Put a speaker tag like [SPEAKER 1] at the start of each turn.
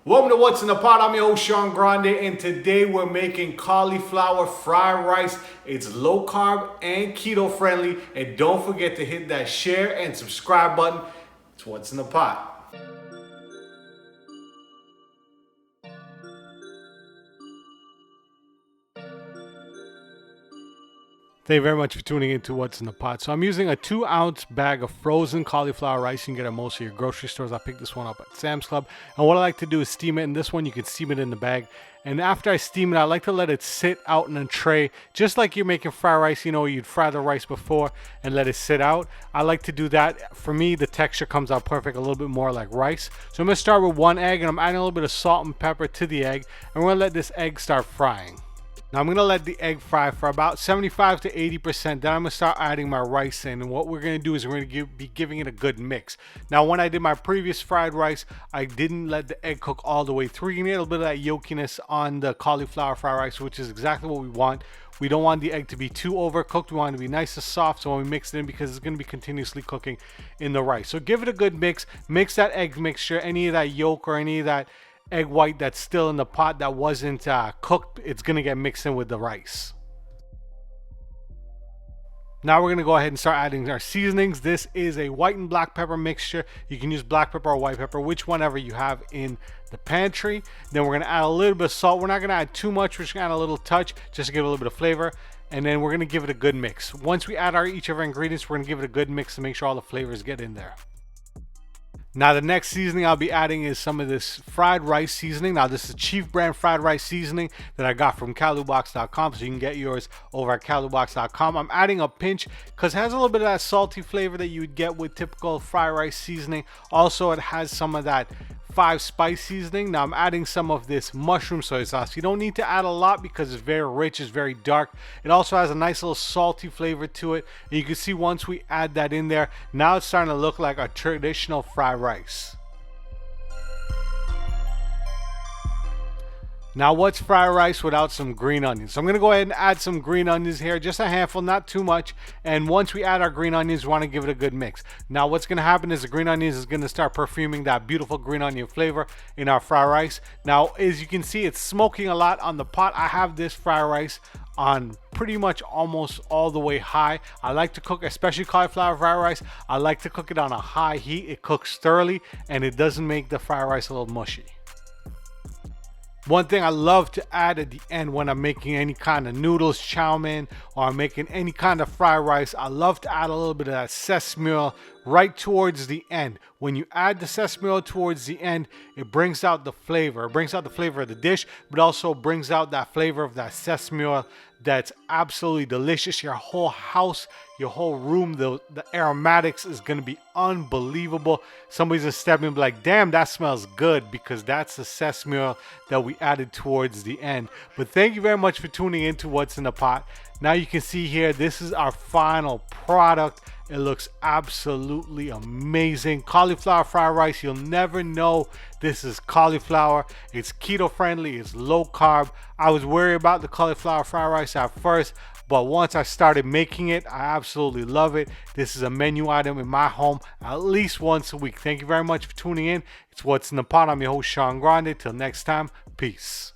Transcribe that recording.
[SPEAKER 1] Welcome to What's in the Pot. I'm your host Sean Grande, and today we're making cauliflower fried rice. It's low carb and keto friendly, and don't forget to hit that share and subscribe button. It's What's in the Pot. Thank you very much for tuning into What's in the Pot. So I'm using a 2-ounce bag of frozen cauliflower rice. You can get it at most of your grocery stores. I picked this one up at Sam's Club. And what I like to do is steam it. And this one, you can steam it in the bag. And after I steam it, I like to let it sit out in a tray. Just like you're making fried rice, you know, you'd fry the rice before and let it sit out. I like to do that. For me, the texture comes out perfect, a little bit more like rice. So I'm going to start with one egg, and I'm adding a little bit of salt and pepper to the egg. And we're going to let this egg start frying. Now I'm going to let the egg fry for about 75 to 80%. Then I'm going to start adding my rice in. And what we're going to do is we're going to be giving it a good mix. Now when I did my previous fried rice, I didn't let the egg cook all the way through. You need a little bit of that yolkiness on the cauliflower fried rice, which is exactly what we want. We don't want the egg to be too overcooked. We want it to be nice and soft so when we mix it in, because it's going to be continuously cooking in the rice. So give it a good mix. Mix that egg mixture, any of that yolk or any of that egg white that's still in the pot that wasn't cooked, it's gonna get mixed in with the rice. Now we're gonna go ahead and start adding our seasonings. This is a white and black pepper mixture. You can use black pepper or white pepper, whichever you have in the pantry. Then we're gonna add a little bit of salt. We're not gonna add too much. We're just gonna add a little touch just to give it a little bit of flavor. And then we're gonna give it a good mix. Once we add each of our ingredients, we're gonna give it a good mix to make sure all the flavors get in there. Now the next seasoning I'll be adding is some of this fried rice seasoning. Now this is Chief brand fried rice seasoning that I got from CAULIFLOWER.com, so you can get yours over at CAULIFLOWER.com. I'm adding a pinch because it has a little bit of that salty flavor that you would get with typical fried rice seasoning. Also, it has some of that 5 spice seasoning. Now I'm adding some of this mushroom soy sauce. You don't need to add a lot because it's very rich, it's very dark. It also has a nice little salty flavor to it. And you can see once we add that in there, now it's starting to look like a traditional fried rice. Now what's fried rice without some green onions? So I'm going to go ahead and add some green onions here, just a handful, not too much. And once we add our green onions, we want to give it a good mix. Now what's going to happen is the green onions is going to start perfuming that beautiful green onion flavor in our fried rice. Now as you can see, it's smoking a lot on the pot. I have this fried rice on pretty much almost all the way high. I like to cook, especially cauliflower fried rice, I like to cook it on a high heat. It cooks thoroughly and it doesn't make the fried rice a little mushy. One thing I love to add at the end when I'm making any kind of noodles, chow mein, or I'm making any kind of fried rice, I love to add a little bit of that sesame oil right towards the end. When you add the sesame oil towards the end, it brings out the flavor. It brings out the flavor of the dish, but also brings out that flavor of that sesame oil that's absolutely delicious. Your whole house, your whole room, the aromatics is going to be unbelievable. Somebody's going to step in and be like, damn, that smells good, because that's the sesame oil that we added towards the end. But thank you very much for tuning into What's in the Pot. Now you can see here, this is our final product. It looks absolutely amazing. Cauliflower fried rice, you'll never know this is cauliflower. It's keto friendly, it's low carb. I was worried about the cauliflower fried rice at first, but once I started making it, I absolutely love it. This is a menu item in my home at least once a week. Thank you very much for tuning in. It's What's in the Pot. I'm your host, Sean Grande. Till next time, peace.